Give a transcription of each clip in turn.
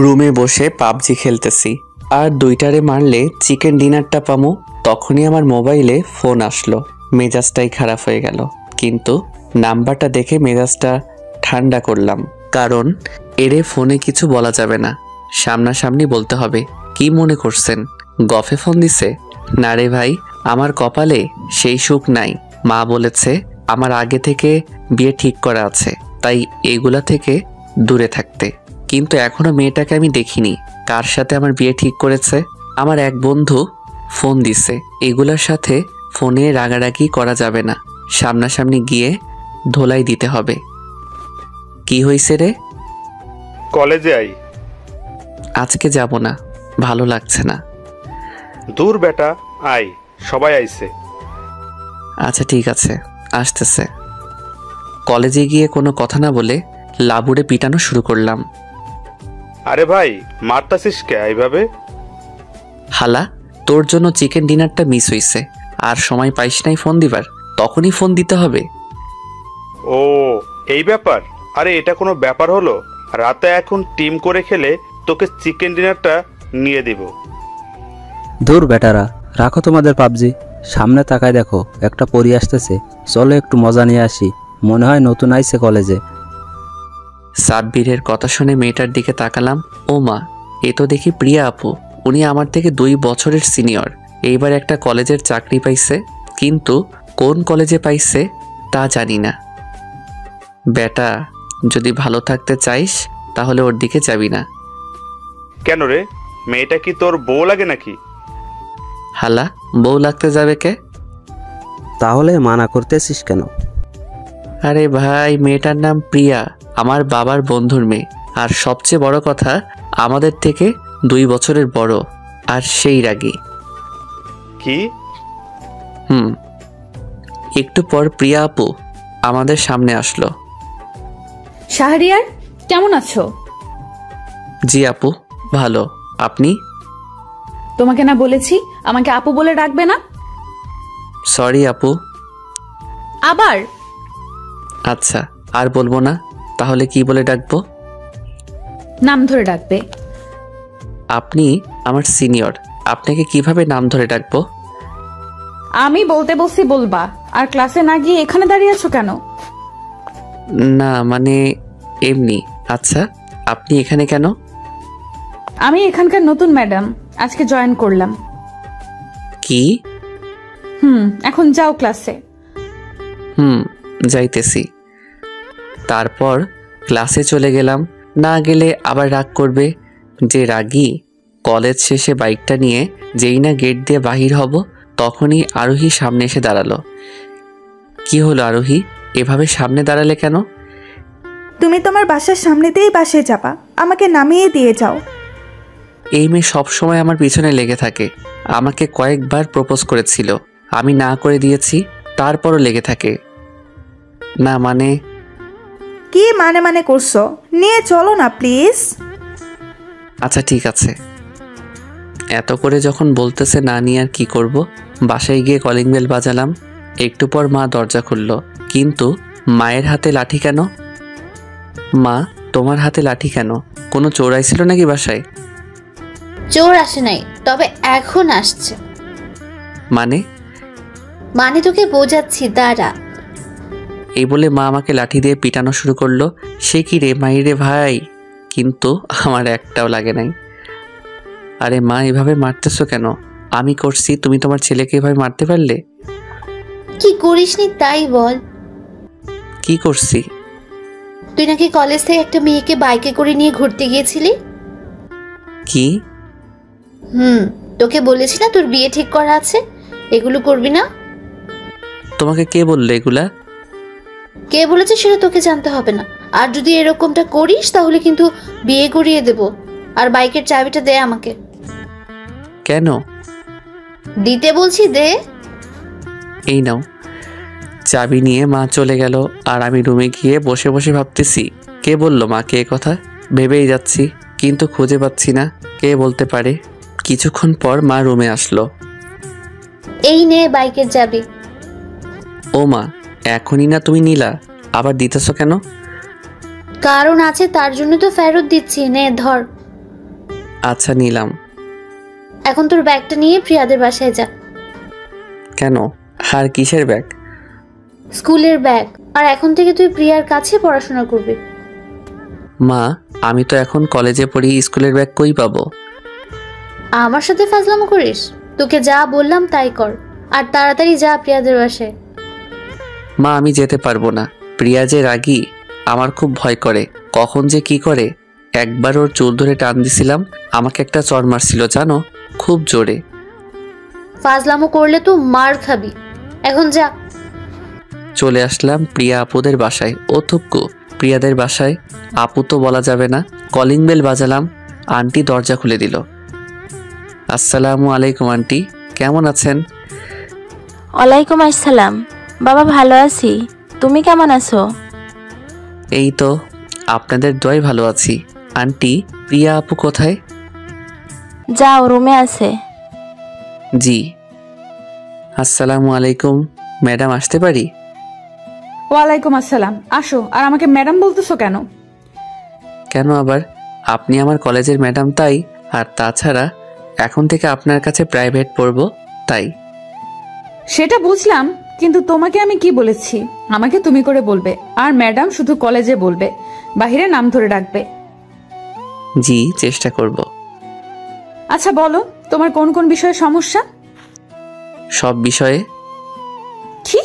রুমে বসে পাবজি খেলতেছি, আর দুইটারে মারলে চিকেন ডিনারটা পামু। তখনই আমার মোবাইলে ফোন আসলো। মেজাজটাই খারাপ হয়ে গেল, কিন্তু নাম্বারটা দেখে মেজাজটা ঠান্ডা করলাম, কারণ এরে ফোনে কিছু বলা যাবে না, সামনাসামনি বলতে হবে। কি মনে করছেন গফে ফোন দিছে? না রে ভাই, আমার কপালে সেই সুখ নাই। মা বলেছে আমার আগে থেকে বিয়ে ঠিক করা আছে, তাই এগুলা থেকে দূরে থাকতে। কিন্তু এখনো মেয়েটাকে আমি দেখিনি। কার সাথে আমার বিয়ে ঠিক করেছে? আমার এক বন্ধু ফোন দিছে। এগুলার সাথে ফোনে রাগারাগি করা যাবে না, সামনাসামনি গিয়ে ধোলাই দিতে হবে। কি হইছে রে? কলেজে আই। আজকে যাব না, ভালো লাগছে না। দূর বেটা, আই, সবাই আইছে। আচ্ছা ঠিক আছে, আসতেছে। কলেজে গিয়ে কোনো কথা না বলে লাবুরে পিটানো শুরু করলাম। আরে ভাই, মারতাছিস কে এইভাবে? হালা, তোর জন্য চিকেন ডিনারটা মিস হইছে, আর সময় পাইস নাই ফোন দিবার, তখনই ফোন দিতে হবে। ও, এই ব্যাপার? আরে এটা কোনো ব্যাপার হলো? রাতে এখন টিম করে খেলে তোকে চিকেন ডিনারটা নিয়ে দিব। দূর বেটারা, রাখো তোমাদের পাবজি। সামনে তাকায় দেখো, একটা পরী আসতেছে। চলো একটু মজা নিয়ে আসি। মনে হয় নতুন আইছে কলেজে। সাব্বিরের কথা শুনে মেয়েটার দিকে তাকালাম। ও মা, এ তো দেখি প্রিয়া আপু। উনি আমার থেকে 2 বছরের সিনিয়র। এইবার একটা কলেজের চাকরি পাইছে, কিন্তু কোন কলেজে পাইছে তা জানি না। বেটা, যদি ভালো থাকতে চাইস তাহলে ওর দিকে যাবি না। কেন রে, মেয়েটা কি তোর বউ লাগে নাকি? হালা, বউ লাগতে যাবে কে? তাহলে মানা করতেছিস কেন? আরে ভাই, মেয়েটার নাম প্রিয়া, আমার বাবার বন্ধুর মেয়ে। আর সবচেয়ে বড় কথা, আমাদের থেকে 2 বছরের বড়, আর সেই রাগী। কি? একটু পর প্রিয়া আপু আমাদের সামনে আসলো। শাহরিয়ার, কেমন আছো? জি আপু, ভালো। আপনি? তোমাকে না বলেছি আমাকে আপু বলে ডাকবে না? সরি আপু। আবার? আচ্ছা, আর বলবো না। তাহলে কি বলে ডাকবো? নাম ধরে ডাকবে। আপনি আমার সিনিয়র, আপনাকে কিভাবে নাম ধরে ডাকবো? আমি বলতে বলছি বলবা, আর ক্লাসে না গিয়ে এখানে দাঁড়িয়ে আছো কেন? না মানে এমনি। আচ্ছা, আপনি এখানে কেন? আমি এখানকার নতুন ম্যাডাম, আজকে জয়েন করলাম। কি? এখন যাও ক্লাসে। যাইতেছি। তারপর ক্লাসে চলে গেলাম। না গেলে আবার রাগ করবে, যে রাগী। কলেজ শেষে বাইকটা নিয়ে যেই না গেট দিয়ে বাহির হব, তখনই আরোহী সামনে এসে দাঁড়ালো। কি হলো আরোহী, এভাবে সামনে দাঁড়ালে কেন? তুমি তোমার বাসার সামনেতেই বাসায় যাবা, আমাকে নামিয়ে দিয়ে যাও। এই মেয়ে সবসময় আমার পিছনে লেগে থাকে। আমাকে কয়েকবার প্রপোজ করেছিল, আমি না করে দিয়েছি, তারপরও লেগে থাকে। না মানে? কি মানে মানে করছো? নিয়ে চলো না প্লিজ। আচ্ছা ঠিক আছে। এত করে যখন বলতেছে না নিয়ে আর কি করব। বাসায় গিয়ে কলিং বেল বাজালাম। একটু পর মা দরজা খুলল, কিন্তু মায়ের হাতে লাঠি কেন? মা, তোমার হাতে লাঠি কেন? কোনো চোর আইছিল নাকি বাসায়? চোর আসে নাই, তবে এখন আসছে। মানে তোকে বোঝাচ্ছি, দাঁড়া। এই বলে মা আমাকে লাঠি দিয়ে পিটানো শুরু করলো। সে কি রে মাইরে ভাই, কিন্তু আমার একটাও লাগে নাই। আরে মা, এভাবে মারতেছো কেন? আমি করছি, তুমি তোমার ছেলেকে এভাবে মারতে পারলে? কি করিসনি তাই বল। কি করছি? তুই নাকি কলেজ থেকে একটা মেয়েকে বাইকে করে নিয়ে ঘুরতে গিয়েছিলি। কি? তোকে বলেছি না তোর বিয়ে ঠিক করা আছে, এগুলো করবি না। তোমাকে কে বললে এগুলা? কে বলেছে সেটা তোকে জানতে হবে না। আর যদি এরকমটা করিস তাহলে কিন্তু বিয়ে করিয়ে দেব। আর বাইকের চাবিটা দে আমাকে। কেন? দিতে বলছি, দে। এই নাও। চাবি নিয়ে মা চলে গেল, আর আমি রুমে গিয়ে বসে বসে ভাবতেছি, কে বললো মাকে এ কথা। ভেবেই যাচ্ছি, কিন্তু খুঁজে পাচ্ছি না কে বলতে পারে। কিছুক্ষণ পর মা রুমে আসলো। এই নে বাইকের চাবি। ও মা, এখনই না তুমি নিলা, আবার দিতেছো কেন? কারণ আছে, তার জন্য তো ফেরত দিচ্ছি, নে ধর। আচ্ছা নিলাম। এখন তোর ব্যাগটা নিয়ে প্রিয়াদের বাসায় যা। কেন? আর কিসের ব্যাগ? স্কুলের ব্যাগ। আর এখন থেকে তুই প্রিয়ার কাছে পড়াশোনা করবি। মা, আমি তো এখন কলেজে পড়ি, স্কুলের ব্যাগ কই পাবো? আমার সাথে ফাজলামো করিস? তোকে যা বললাম তাই কর, আর তাড়াতাড়ি যা প্রিয়াদের বাসায়। মা, আমি যেতে পারবো না। প্রিয়া যে রাগী, আমার খুব ভয় করে। কখন যে কি করে। একবার ওর চুল ধরে টান দিছিলাম, আমাকে একটা চড় মারছিল জানো, খুব জোরে। ফাজলামো করলে তো মার খাবি। এখন যা। চলে আসলাম প্রিয়া আপুদের বাসায়। ও থুক্কু, প্রিয়াদের বাসায় আপু তো বলা যাবে না। কলিং বেল বাজালাম, আন্টি দরজা খুলে দিল। আসসালামু আলাইকুম আন্টি, কেমন আছেন? ওয়ালাইকুম আসসালাম। বাবা ভালো আছি, তুমি কেমন আছো? এই তো আপনাদের দোয়ায় ভালো আছি। আন্টি, প্রিয়া আপু কোথায়? যাও, রুমে আছে। জি। আসসালামু আলাইকুম ম্যাডাম, আসতে পারি? ওয়ালাইকুম আসসালাম, আসো। আর আমাকে ম্যাডাম বলতেছো কেন? কেন আবার? আপনি আমার কলেজের ম্যাডাম তাই। আর তাছাড়া এখন থেকে আপনার কাছে প্রাইভেট পড়বো তাই। সেটা বুঝলাম, কিন্তু তোমাকে আমি কি বলেছি? আমাকে তুমি করে বলবে, আর ম্যাডাম শুধু কলেজে বলবে, বাহিরে নাম ধরে ডাকবে। জি, চেষ্টা করব। আচ্ছা বলো, তোমার কোন কোন বিষয়ে সমস্যা? সব বিষয়ে। কি?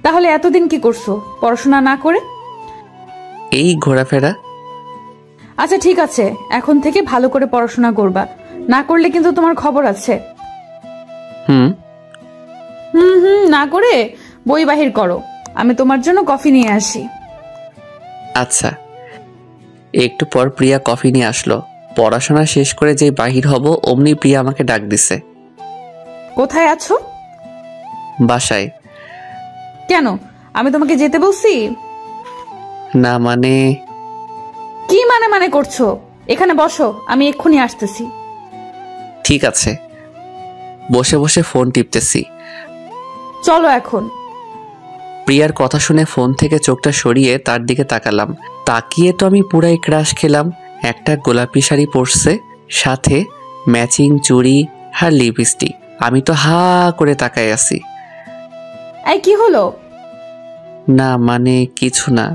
তাহলে এতদিন কি করছো পড়াশোনা না করে? এই ঘোরাফেরা। আচ্ছা ঠিক আছে, এখন থেকে ভালো করে পড়াশোনা করবা, না করলে কিন্তু তোমার খবর আছে। হুম না করে বই বাহির করো, আমি তোমার জন্য কফি নিয়ে আসি। আচ্ছা। একটু পর প্রিয়া কফি নিয়ে আসলো। পড়াশোনা শেষ করে যে বাহির হব অমনি প্রিয়া আমাকে ডাক দিছে। কোথায় আছো? বাসায়। কেন, আমি তোমাকে যেতে বলছি? না মানে। কি মানে মানে করছো? এখানে বসো, আমি এক্ষুনি আসতেছি। ঠিক আছে। বসে বসে ফোন টিপতেছি। চলো এখন। প্রিয়ার কথা শুনে ফোন থেকে চোখটা সরিয়ে তার দিকে তাকালাম। তাকিয়ে তো আমি পুরাই ক্রাশ খেলাম। একটা গোলাপি শাড়ি পরছে, সাথে ম্যাচিং চুড়ি আর লিপস্টিক। আমি তো হা করে তাকাই আছি। এই কি হলো? না মানে কিছু না।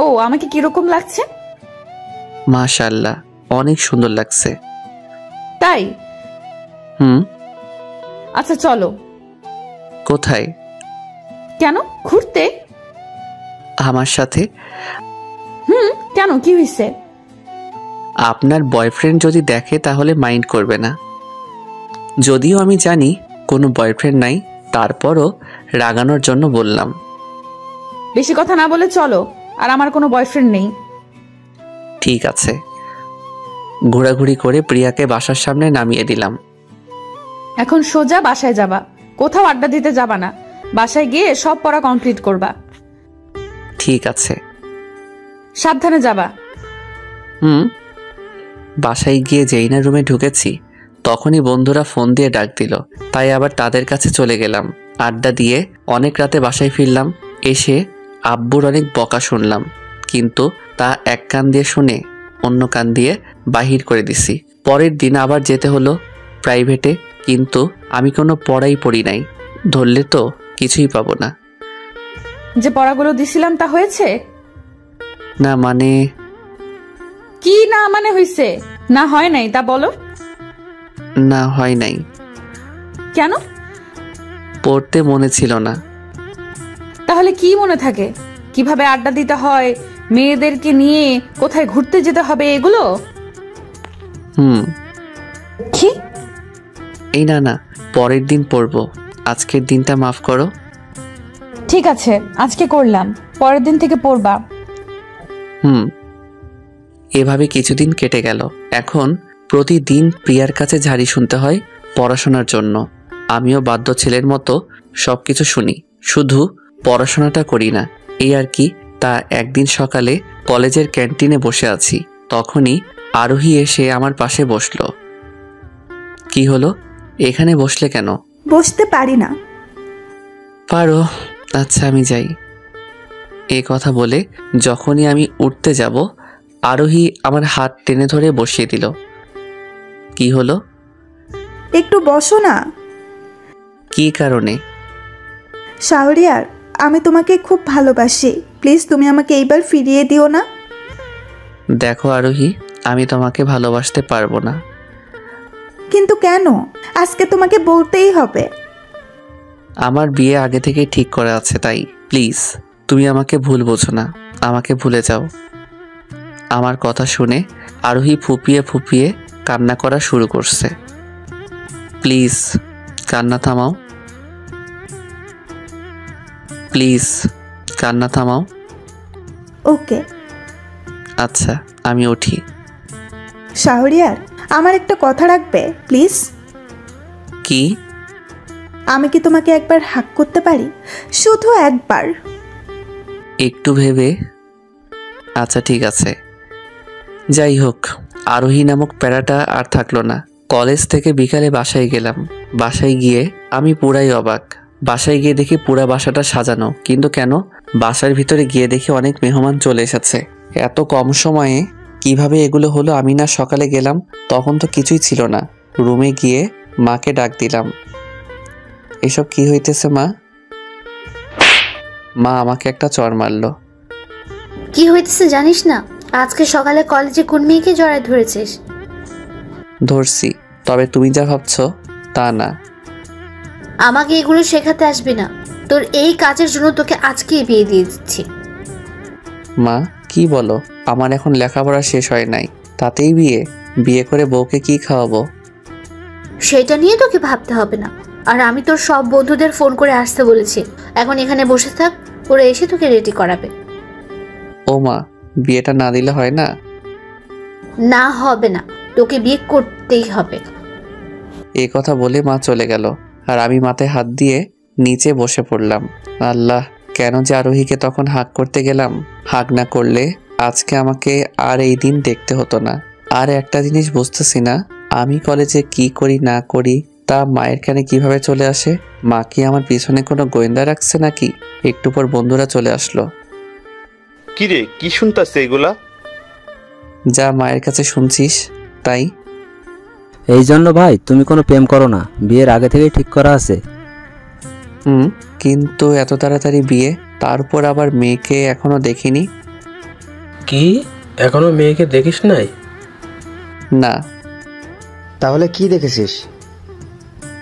ও, আমাকে কিরকম লাগছে? মাশাআল্লাহ, অনেক সুন্দর লাগছে। তাই? হুম। আচ্ছা চলো। কোথায়? কেন, ঘুরতে? আমার সাথে? কেন, কি হয়েছে? আপনার বয়ফ্রেন্ড যদি দেখে তাহলে মাইন্ড করবে না। যদিও আমি জানি কোনো বয়ফ্রেন্ড নাই, তারপরও রাগানোর জন্য বললাম। বেশি কথা না বলে চলো, আর আমার কোনো বয়ফ্রেন্ড নেই। ঠিক আছে। ঘোরাঘুরি করে প্রিয়াকে বাসার সামনে নামিয়ে দিলাম। এখন সোজা বাসায় যাবা, কোথাও আড্ডা দিতে যাবা না। বাসায় গিয়ে সব পড়া কমপ্লিট করবা। ঠিক আছে। সাবধানে যাবা। বাসায় গিয়ে যেই না রুমে ঢুকেছি তখনই বন্ধুরা ফোন দিয়ে ডাক দিল, তাই আবার তাদের কাছে চলে গেলাম। আড্ডা দিয়ে অনেক রাতে বাসায় ফিরলাম। এসে আব্বুর অনেক বকা শুনলাম, কিন্তু তা এক কান দিয়ে শুনে অন্য কান দিয়ে বাহির করে দিছি। পরের দিন আবার যেতে হলো প্রাইভেটে, কিন্তু আমি কোনো পড়াই পড়ি নাই। ধরলে তো কিছুই পাবো না। যে পড়াগুলো দিছিলাম তা হয়েছে? না মানে। কি না মানে হয়েছে? না হয় নাই তা বলো। না হয় নাই। কেন? পড়তে মনে ছিল না। তাহলে কি মনে থাকে? কিভাবে আড্ডা দিতে হয়, মেয়েদেরকে নিয়ে কোথায় ঘুরতে যেতে হবে, এগুলো? কি? এই না না, পরের দিন পড়বো। আজকের দিনটা মাফ করো। ঠিক আছে, আজকে করলাম, পরের দিন থেকে পড়বা। এভাবে কিছুদিন কেটে গেল। এখন প্রতিদিন প্রিয়ার কাছে ঝাড়ি শুনতে হয় পড়াশোনার জন্য। আমিও বাধ্য ছেলের মতো সবকিছু শুনি, শুধু পড়াশোনাটা করি না, এই আর কি। তা একদিন সকালে কলেজের ক্যান্টিনে বসে আছি, তখনই আরোহী এসে আমার পাশে বসলো। কি হলো, এখানে বসলে কেন? বসতে পারি না। পারো। আচ্ছা আমি যাই। এ কথা বলে যখনই আমি উঠতে যাব আরোহী আমার হাত টেনে ধরে বসিয়ে দিল। কি হলো? একটু বসো না। কি কারণে? শাহরিয়ার, আমি তোমাকে খুব ভালোবাসি, প্লিজ তুমি আমাকে এইবার ফিরিয়ে দিও না। দেখো আরোহী, আমি তোমাকে ভালোবাসতে পারবো না। কিন্তু কেন? আজকে তোমাকে বলতেই হবে। আমার বিয়ে আগে থেকেই ঠিক করা আছে, তাই প্লিজ তুমি আমাকে ভুল বোঝো না, আমাকে ভুলে যাও। আমার কথা শুনে আরোহী ফুপিয়ে ফুপিয়ে কান্না করা শুরু করছে। প্লিজ কান্না থামাও, প্লিজ কান্না থামাও। ওকে। আচ্ছা আমি উঠি। শাহরিয়ার, আমার একটা কথা রাখবে প্লিজ? কি? আমি কি তোমাকে একবার হাক করতে পারি? শুধু একবার। একটু ভেবে আচ্ছা ঠিক আছে। যাই হোক, আরোহী নামক প্যারাটা আর থাকলো না। কলেজ থেকে বিকালে বাসায় গেলাম। বাসায় গিয়ে আমি পুরাই অবাক। বাসায় গিয়ে দেখি পুরা বাসাটা সাজানো, কিন্তু কেন? বাসার ভিতরে গিয়ে দেখি অনেক মেহমান চলে এসেছে। এত কম সময়ে কিভাবে এগুলো হলো? আমি না সকালে গেলাম, তখন তো কিছুই ছিল না। রুমে গিয়ে মাকে ডাক দিলাম। এসব কি হইতেছে মা? মা আমাকে একটা চড় মারলো। কি হইতেছে জানিস না? আজকে সকালে কলেজে কোন মেয়েকে জড়ায় ধরেছিস? ধরছি, তবে তুমি যা ভাবছো তা না। আমাকে এগুলো শেখাতে আসবি না। তোর এই কাজের জন্য তোকে আজকেই বিয়ে দিয়ে দিচ্ছি। মা কি বলো? আমার এখন লেখাপড়া শেষ হয় নাই, তাতেই বিয়ে? বিয়ে করে বউকে কি খাওয়াবো? সেটা নিয়ে তোকে ভাবতে হবে না। আর আমি তোর সব বন্ধুদের ফোন করে আসতে বলেছি। এখন এখানে বসে থাক, ওরা এসে তোকে রেডি করাবে। ও মা, বিয়েটা না দিলে হয় না? না হবে না, তোকে বিয়ে করতেই হবে। এই কথা বলে মা চলে গেল, আর আমি মাথায় হাত দিয়ে নিচে বসে পড়লাম। আল্লাহ, কেন যে আরোহীকে তখন হাক করতে গেলাম? হাক না করলে আজকে আমাকে আর এই দিন দেখতে হতো না। আর একটা জিনিস বুঝতেছি না, আমি কলেজে কি করি না করি তা মায়ের কানে কিভাবে চলে আসে? মা কি আমার পিছনে কোনো গোয়েন্দা রাখছে নাকি? একটু পর বন্ধুরা চলে আসলো। কিরে, কি শুনতাছে এগুলা? যা মায়ের কাছে শুনছিস তাই। এই জন্য ভাই তুমি কোনো প্রেম করো না, বিয়ের আগে থেকেই ঠিক করা আছে। কিন্তু এত তাড়াতাড়ি বিয়ে, তারপর আবার মেয়েকে এখনো দেখিনি। কি, এখনো মেয়েকে দেখিস নাই? না। তাহলে কি দেখেছিস?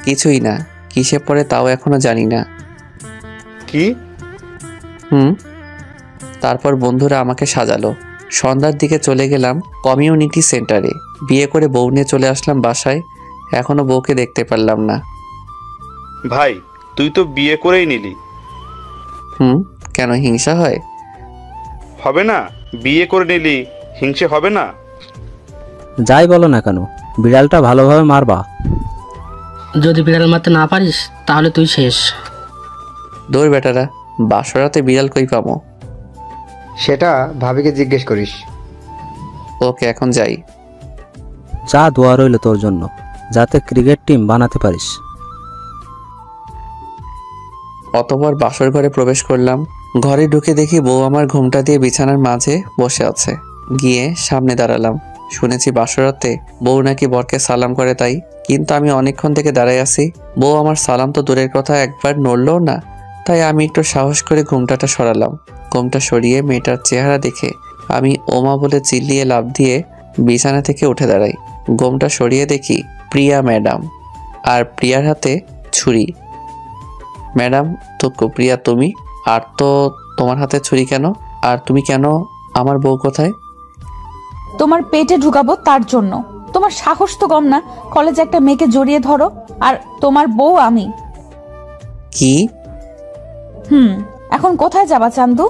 কিছুই না, কিসে পড়ে তাও এখনো জানি না। কি? তারপর বন্ধুরা আমাকে সাজালো। সন্ধ্যার দিকে চলে গেলাম কমিউনিটি সেন্টারে। বিয়ে করে বউ নিয়ে চলে আসলাম বাসায়। এখনো বউকে দেখতে পারলাম না। ভাই, তুই তো বিয়ে করেই নিলি। কেন হিংসা হয়? হবে না? বিয়ে করে নিলি, হিংসে হবে না? যাই বলো না কেন, বিড়ালটা ভালোভাবে মারবা। যদি বিড়াল মারতে না পারিস তাহলে তুই শেষ। দৌড় বেটারা, বাসরাতে বিড়াল কই পাবো? সেটা ভাবিকে জিজ্ঞেস করিস। ওকে, এখন যাই। যা, দোয়া রইল তোর জন্য, যাতে ক্রিকেট টিম বানাতে পারিস। অতঃপর বাসর ঘরে প্রবেশ করলাম। ঘরে ঢুকে দেখি বউ আমার ঘুমটা দিয়ে বিছানার মাঝে বসে আছে। গিয়ে সামনে দাঁড়ালাম। শুনেছি বাসরাতে বউ নাকি বরকে সালাম করে, তাই। কিন্তু আমি অনেকক্ষণ থেকে দাঁড়াই আছি, বউ আমার সালাম তো দূরের কথা একবার নড়লও না। তাই আমি একটু সাহস করে ঘুমটাটা সরালাম। ঘুমটা সরিয়ে মেয়েটার চেহারা দেখে আমি ওমা বলে চিল্লিয়ে লাফ দিয়ে বিছানা থেকে উঠে দাঁড়াই। ঘুমটা সরিয়ে দেখি প্রিয়া ম্যাডাম, আর প্রিয়ার হাতে ছুরি। ম্যাডাম তো প্রিয়া তুমি? আর তো তোমার হাতে ছুরি কেন? আর তুমি কেন? আমার বউ কোথায়? তোমার পেটে ঢুকাবো তার জন্য। তোমার সাহস তো কম না, কলেজে একটা মেয়েকে জড়িয়ে ধরো। আর তোমার বউ আমি। কি? এখন কোথায় যাবা চান্দু?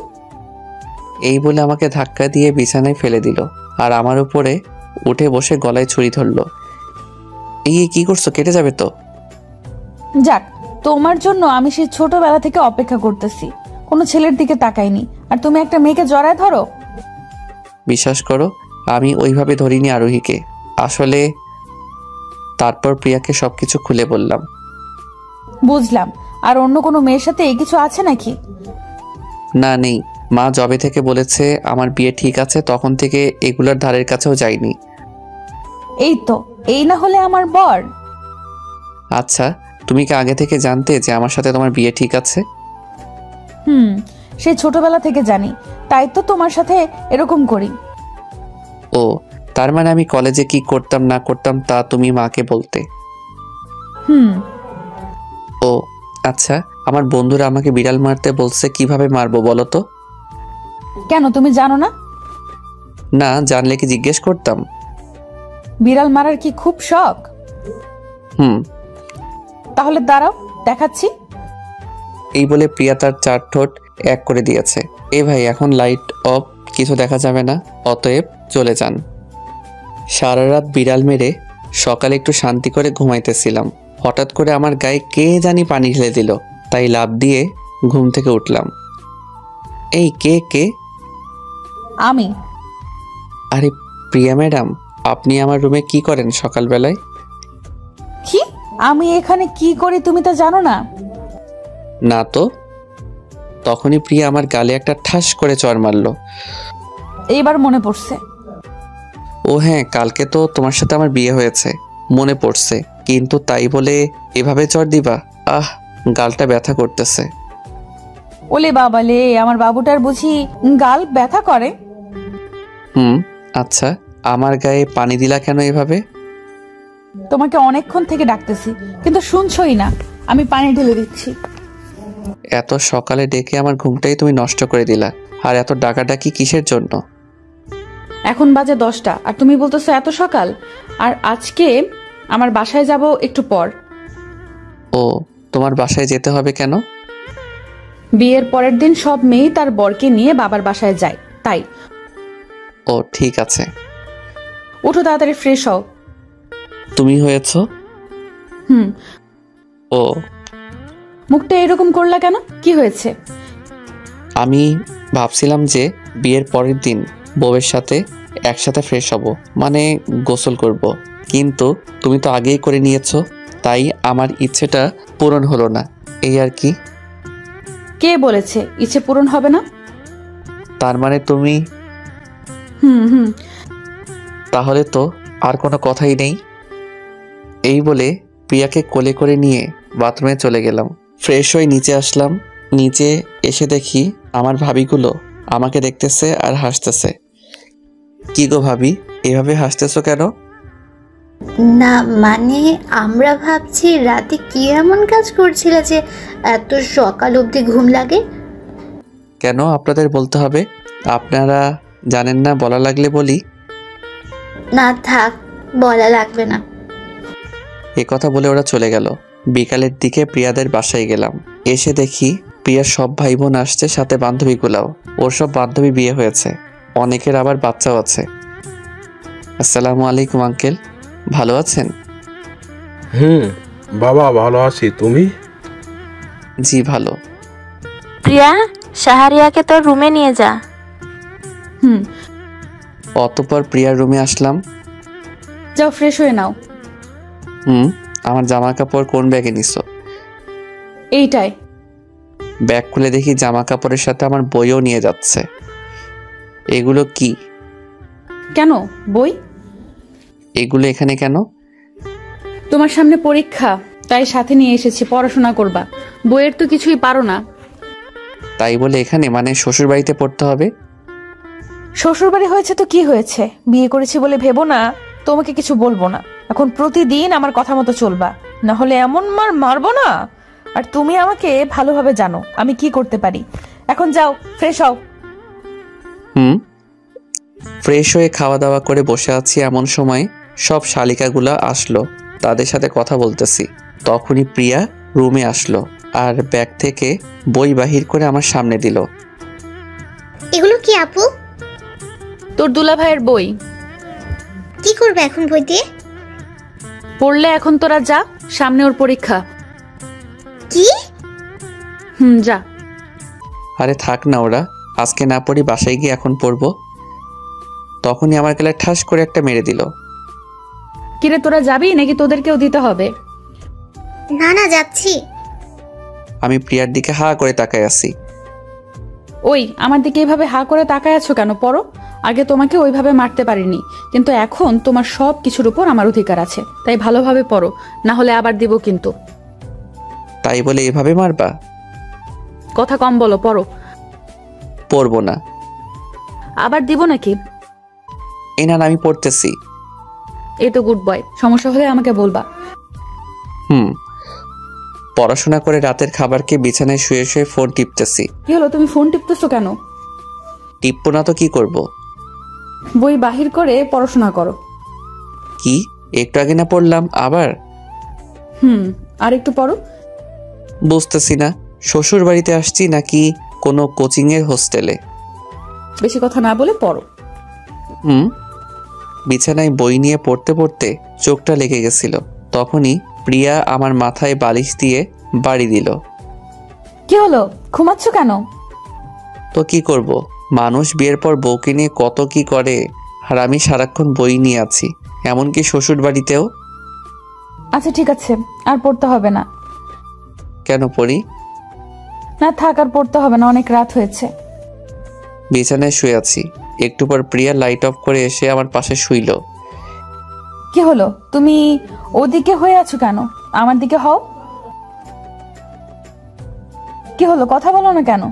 এই বলে আমাকে ধাক্কা দিয়ে বিছানায় ফেলে দিল, আর আমার উপরে উঠে বসে গলায় ছুরি ধরলো। এই কি করছো? কেটে যাবে তো। যাক, তোমার জন্য আমি সেই ছোটবেলা থেকে অপেক্ষা করতেছি, কোনো ছেলের দিকে তাকাইনি, আর তুমি একটা মেয়েকে জড়ায় ধরো। বিশ্বাস করো, আমি ওইভাবে ধরিনি আরোহীকে আসলে। তারপর প্রিয়াকে সবকিছু খুলে বললাম। বুঝলাম। আর অন্য কোনো মেয়ের সাথে এই কিছু আছে নাকি? না, নেই। মা জবে থেকে বলেছে আমার বিয়ে ঠিক আছে, তখন থেকে এগুলোর ধারের কাছেও যাইনি। এই তো, এই না হলে আমার বর। আচ্ছা, তুমি কি আগে থেকে জানতে যে আমার সাথে তোমার বিয়ে ঠিক আছে? সেই ছোটবেলা থেকে জানি, তাই তো তোমার সাথে এরকম করি। ও, তার মানে আমি কলেজে কি করতাম না করতাম তা তুমি মাকে বলতে? ও আচ্ছা, আমার বন্ধুরা আমাকে বিড়াল মারতে বলছে, কিভাবে মারবো বলো তো? কেন, তুমি জানো না? না জানলে কি জিজ্ঞেস করতাম। বিড়াল মারার কি খুব শখ? তাহলে দাঁড়াও, দেখাচ্ছি। এই বলে প্রিয়া তার 4 ঠোঁট এক করে দিয়েছে। এ ভাই, এখন লাইট অফ, কিছু দেখা যাবে না, অতএব চলে যান। সারা রাত বিড়াল মেরে সকালে একটু শান্তি করে ঘুমাইতেছিলাম, হঠাৎ করে আমার গায়ে কে জানি পানি ঢেলে দিল, তাই লাফ দিয়ে ঘুম থেকে উঠলাম। এই কে? আমি। আরে প্রিয়া ম্যাডাম, আপনি আমার রুমে কি করেন সকালবেলায়? কি? আমি এখানে কি করি তুমি তা জানো না? না তো। তখনই প্রিয়া আমার গালে একটা ঠাস করে চড় মারলো। এইবার মনে পড়ছে। ও হ্যাঁ, কালকে তো তোমার সাথে আমার বিয়ে হয়েছে, মনে পড়ছে, কিন্তু তাই বলে এভাবে চড় দিবা? গালটা ব্যথা করতেছে। ওলে বাবালে, আমার বাবুটার বুঝি গাল ব্যথা করে? আচ্ছা, আমার গায়ে পানি দিলা কেন এভাবে? তোমাকে অনেকক্ষণ থেকে ডাকতেছি, কিন্তু শুনছই না। আমি পানি ঢেলে দিচ্ছি। এত সকালে ডেকে আমার ঘুমটাই তুমি নষ্ট করে দিলা। আর এত ডাকাডাকি কিসের জন্য? এখন বাজে 10টা, আর তুমি বলতেছো এত সকাল? আর আজকে আমার বাসায় যাব একটু পর। ও, তোমার বাসায় যেতে হবে কেন? বিয়ের পরের দিন সব মেয়ে তার বরকে নিয়ে বাবার বাসায় যায়, তাই। ও ঠিক আছে। উঠো, তাড়াতাড়ি ফ্রেশ হও। তুমি হয়েছো? ও, মুখটা এরকম করলা কেন? কি হয়েছে? আমি ভাবছিলাম যে বিয়ের পরের দিন বউয়ের সাথে একসাথে ফ্রেশ হব, মানে গোসল করব, কিন্তু তুমি তো আগেই করে নিয়েছো, তাই আমার ইচ্ছেটা পূরণ হলো না, এই আর কি। কে বলেছে ইচ্ছে পূরণ হবে না? তার মানে তুমি? তাহলে তো আর কোনো কথাই নেই। এই বলে প্রিয়াকে কোলে করে নিয়ে বাথরুমে চলে গেলাম। ফ্রেশ হয়ে নিচে আসলাম। নিচে এসে দেখি আমার ভাবিগুলো আমাকে দেখতেছে আর হাসতেছে। কি গো ভাবি, এভাবে হাসতেছো কেন? না মানে আমরা ভাবছি রাতে কি এমন কাজ করছিলে যে এত সকাল অবধি ঘুম লাগে। কেন আপনাদের বলতে হবে? আপনারা জানেন না, বলা লাগলে বলি। না থাক, বলা লাগবে না। এ কথা বলে ওরা চলে গেল। বিকালের দিকে প্রিয়াদের বাসায় গেলাম। এসে দেখি প্রিয়ার সব ভাই বোন আসছে, সাথে বান্ধবীগুলাও। ওর সব বান্ধবী বিয়ে হয়েছে, অনেকের আবার বাচ্চাও আছে। আসসালামু আলাইকুম আঙ্কেল, ভালো আছেন? বাবা ভালো আছি, তুমি? জি ভালো। প্রিয়া, শাহরিয়াকে তোর রুমে নিয়ে যা। অতঃপর প্রিয়ার রুমে আসলাম। যাও ফ্রেশ হয়ে নাও। আমার জামা কাপড় কোন ব্যাগে নিছো? এইটাই। ব্যাগ খুলে দেখি জামা কাপড়ের সাথে আমার বইও নিয়ে যাচ্ছে। এগুলো কি? কেন বই? এগুলো এখানে কেন? তোমার সামনে পরীক্ষা, তাই সাথে নিয়ে এসেছি, পড়াশোনা করবা। বইয়ের তো কিছুই পারো না। তাই বলে এখানে, মানে শ্বশুর বাড়িতে পড়তে হবে? শ্বশুর বাড়ি হয়েছে তো কি হয়েছে, বিয়ে করেছি বলে ভেবো না তোমাকে কিছু বলবো না। এখন প্রতিদিন আমার কথা মতো চলবা, না হলে এমন মারবো না। আর তুমি আমাকে ভালোভাবে জানো আমি কি করতে পারি। এখন যাও ফ্রেশ হও। ফ্রেশ হয়ে খাওয়া দাওয়া করে বসে আছি, এমন সময় সব শালিকাগুলা আসলো, তাদের সাথে কথা বলতেছি। তখনই প্রিয়া রুমে আসলো আর ব্যাগ থেকে বই বাহির করে আমার সামনে দিল। এগুলো কি আপু? তোর দুলা ভাইয়ের বই। কি করবে এখন বই দিয়ে? পড়লে এখন তোরা যা, সামনে ওর পরীক্ষা। কি? যা। আরে থাক না, ওরা আজকে না পড়ি, বাসায় গিয়ে এখন পড়বো। তখনই আমার গলায় ঠাস করে একটা মেরে দিল। কিরে তোরা যাবি নাকি তোদেরকেও দিতে হবে? না না যাচ্ছি। আমি প্রিয়ার দিকে হা করে তাকায় আছি। ওই আমার দিকে এইভাবে হা করে তাকায় আছো কেন? পড়ো। আগে তোমাকে ওইভাবে মারতে পারিনি, কিন্তু এখন তোমার সব কিছুর উপর আমার অধিকার আছে, তাই ভালোভাবে পড়ো, না হলে আবার দিব কিন্তু। তাই বলে এভাবে মারবা? কথা কম বলো, পড়ো। পড়বো না। আবার দিব নাকি? এই না, আমি পড়তেছি। এই তো গুড বয়, সমস্যা হলে আমাকে বলবা। পড়াশোনা করে রাতের খাবারকে বিছানায় শুয়ে শুয়ে ফোন টিপতেছি। কি হলো, তুমি ফোন টিপতেছো কেন? টিপবো না তো কি করব? বই বাহির করে পড়াশোনা করো। কি একটু আগে না পড়লাম আবার? আর একটু পড়ো। বুঝতেছি না, শ্বশুর বাড়িতে আসছি নাকি কোনো কোচিং এর হোস্টেলে? বেশি কথা না বলে পড়ো। বিছানায় বই নিয়ে পড়তে পড়তে চোখটা লেগে গেছিল, তখনই প্রিয়া আমার মাথায় বালিশ দিয়ে বাড়ি দিল। কি হলো, ঘুমাচ্ছ কেন? তো কি করব, মানুষ বিয়ের পর বউকে নিয়ে কত কি করে, আর আমি সারাক্ষণ বই নিয়ে আছি, এমনকি শ্বশুর বাড়িতেও। আচ্ছা ঠিক আছে, আর পড়তে হবে না। কেন পড়ি? না থাক, আর পড়তে হবে না, অনেক রাত হয়েছে। বিছানায় শুয়ে আছি, একটু পর প্রিয়া লাইট অফ করে এসে আমার পাশে শুইল। কি হলো, তুমি ওদিকে হয়ে আছো কেন? আমার দিকে হও। কি হলো, কথা বলো না কেন?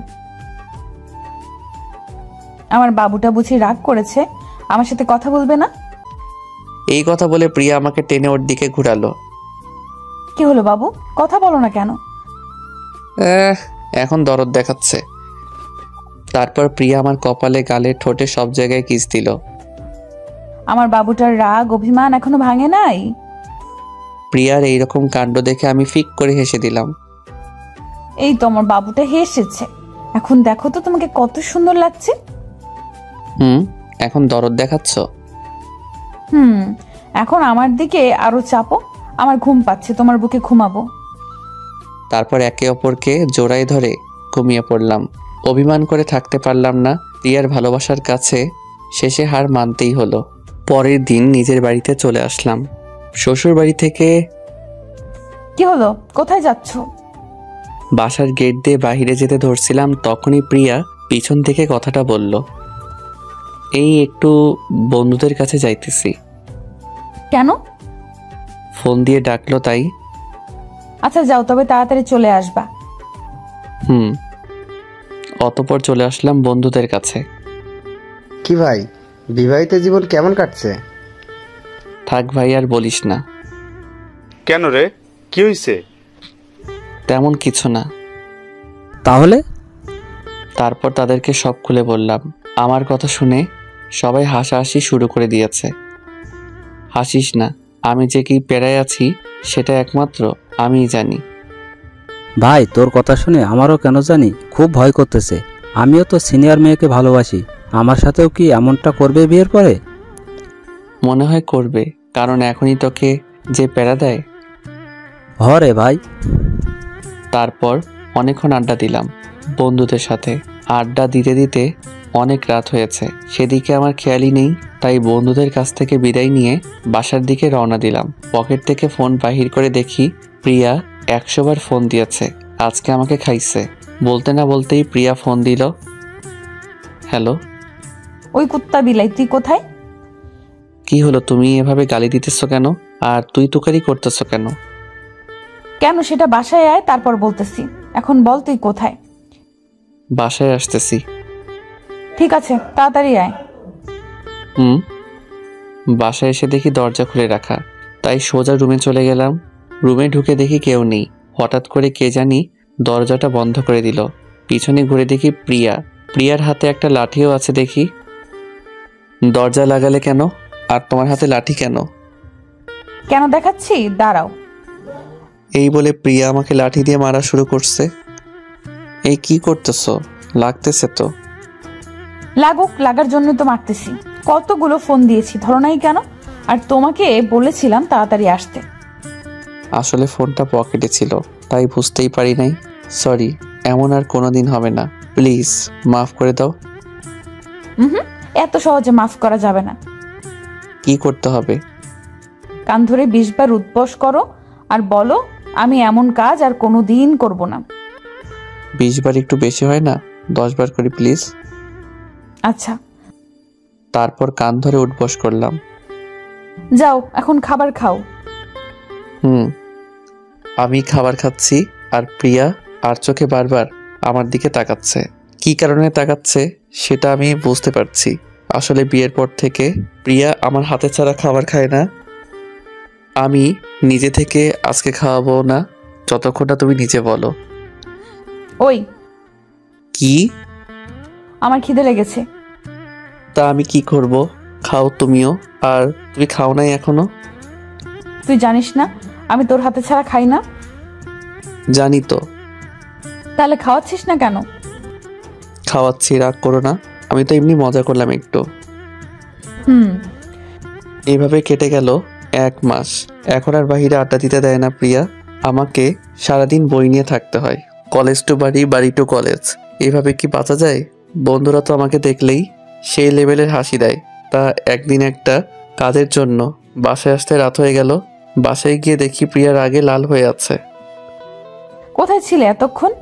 আমার বাবুটা বুঝি রাগ করেছে, আমার সাথে কথা বলবে না? এই কথা বলে প্রিয়া আমাকে টেনে ওর দিকে ঘুরালো। কি হলো বাবু, কথা বলো না কেন? এখন দরদ দেখাচ্ছে। তারপর প্রিয়া আমার কপালে, গালে, ঠোঁটে সব জায়গায় কিস দিল। আমার বাবুটার রাগ অভিমান এখনো ভাঙে নাই? প্রিয়ার এইরকম কাণ্ড দেখে আমি ফিক করে হেসে দিলাম। এই তো আমার বাবুটা হেসেছে, এখন দেখো তো তোমাকে কত সুন্দর লাগছে। এখন দরদ দেখাচ্ছ? এখন আমার দিকে আরো চাপো, আমার ঘুম পাচ্ছে, তোমার বুকে ঘুমাবো। তারপর একে অপরকে জোড়ায় ধরে ঘুমিয়ে পড়লাম। অভিমান করে থাকতে পারলাম না, প্রিয়ার ভালোবাসার কাছে শেষে হার মানতেই হলো। পরের দিন নিজের বাড়িতে চলে আসলাম। শ্বশুর বাড়ি থেকে। কি হলো, কোথায় যাচ্ছ? বাসার গেট দিয়ে বাহিরে যেতে ধরছিলাম, তখনই প্রিয়া পিছন থেকে কথাটা বলল, এই একটু বন্ধুদের কাছে যাইতেছি। কেন? ফোন দিয়ে ডাকলো তাই। আচ্ছা যাও, তবে তাড়াতাড়ি চলে আসবা। অতঃপর চলে আসলাম বন্ধুদের কাছে। কি ভাই, বিবাহিত জীবন কেমন কাটছে? থাক ভাই, আর বলিস না। কেন রে, কি হয়েছে? তেমন কিছু না। তাহলে? তারপর তাদেরকে সব খুলে বললাম। আমার কথা শুনে সবাই হাসাহাসি শুরু করে দিয়েছে। হাসিস না, আমি যে কি পেরায় আছি সেটা একমাত্র আমিই জানি। ভাই তোর কথা শুনে আমারও কেন জানি খুব ভয় করতেছে। আমিও তো সিনিয়র মেয়েকে ভালোবাসি, আমার সাথেও কি এমনটা করবে বিয়ের পরে? মনে হয় করবে, কারণ এখনই তোকে যে প্যারা দেয়। হরে ভাই। তারপর অনেকক্ষণ আড্ডা দিলাম বন্ধুদের সাথে। আড্ডা দিতে দিতে অনেক রাত হয়েছে, সেদিকে আমার খেয়ালই নেই। তাই বন্ধুদের কাছ থেকে বিদায় নিয়ে বাসার দিকে রওনা দিলাম। পকেট থেকে ফোন বাহির করে দেখি প্রিয়া 100 বার ফোন দিয়েছে, আজকে আমাকে খাইছে। বলতে না বলতেই প্রিয়া ফোন দিল। হ্যালো। ওই কুত্তা বিলাই, তুই কোথায়? কি হলো, তুমি এভাবে গালি দিতেছো কেন, আর তুই তুকারি করতেছো কেন? কেন সেটা বাসায় আয়, তারপর বলতেছি। এখন বল তুই কোথায়? বাসায় আসতেছি। ঠিক আছে, তাড়াতাড়ি আয়। বাসায় এসে দেখি দরজা খুলে রাখা, তাই সোজা রুমে চলে গেলাম। রুমে ঢুকে দেখি কেউ নেই। হঠাৎ করে কে জানি দরজাটা বন্ধ করে দিল। পিছনে ঘুরে দেখি প্রিয়ার হাতে একটা লাঠিও আছে। দেখি, দরজা লাগালে কেন, আর তোমার হাতে লাঠি কেন? কেন দেখাচ্ছি, দাঁড়াও। এই বলে প্রিয়া আমাকে লাঠি দিয়ে মারা শুরু করছে। এই কি করতেছো, লাগতেছে তো? লাগুক, লাগার জন্য তো মারতেছি। কতগুলো ফোন দিয়েছি, ধরো নাই কেন? আর তোমাকে বলেছিলাম তাড়াতাড়ি আসতে। আসলে ফোনটা পকেটে ছিল, তাই বুঝতেই পারি নাই। সরি, এমন আর কোনোদিন হবে না, প্লিজ মাফ করে দাও। এত সহজে মাফ করা যাবে না। কি করতে হবে? কান ধরে 20 বার উদ্বোস করো আর বলো, আমি এমন কাজ আর কোনোদিন করব না। 20 বার একটু বেশি হয় না? 10 বার করি প্লিজ। আচ্ছা তারপর কান ধরে উঠবস করলাম। যাও এখন খাবার খাও। আমি খাবার খাচ্ছি আর প্রিয়া আর চোখে বারবার আমার দিকে তাকাচ্ছে। কি কারণে তাকাচ্ছে সেটা আমি বুঝতে পারছি। আসলে বিয়ের পর থেকে প্রিয়া আমার হাতে ছাড়া খাবার খায় না। আমি নিজে থেকে আজকে খাওয়াবো না যতক্ষণ না তুমি নিজে বলো। ওই কি? আমার খিদে লেগেছে। তা আমি কি করব? খাও তুমিও। আর তুমি খাও নাই এখনো? তুই জানিস না আমি তোর হাতে ছাড়া খাই না? জানি তো। তাহলে খাওয়াচ্ছিস না কেন? খাওয়াচ্ছি, রাগ করো না। আমি তো এমনি মজা করলাম একটু। এইভাবে কেটে গেল 1 মাস। এখন আর বাহিরে আড্ডা দিতে দেয় না প্রিয়া। আমাকে সারাদিন বই নিয়ে থাকতে হয়। কলেজ টু বাড়ি, বাড়ি টু কলেজ। এভাবে কি বাঁচা যায়? বন্ধুরা তো আমাকে দেখলেই সেই লেভেলের হাসি দেয়। তা একদিন একটা কাজের জন্য বাসায় আসতে রাত হয়ে গেল। বাসায় গিয়ে দেখি প্রিয়ার আগে লাল হয়ে আছে। কোথায় ছিলে এতক্ষণ?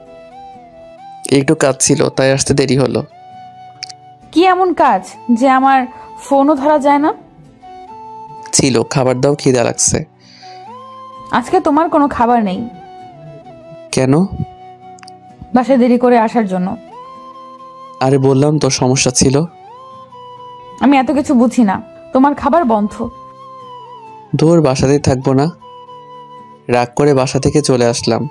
একটু কাজ ছিল তাই আসতে দেরি হলো। কি এমন কাজ যে আমার ফোনও ধরা যায় না? ছিল, খাবার দাও, খিদা লাগছে। আজকে তোমার কোনো খাবার নেই। কেন? বাসায় দেরি করে আসার জন্য। আরে বললাম তো সমস্যা ছিল। আমি এত কিছু বুঝি না, তোমার খাবার বন্ধ। দূর, বাসাতেই থাকবো না। রাগ করে বাসা থেকে চলে আসলাম।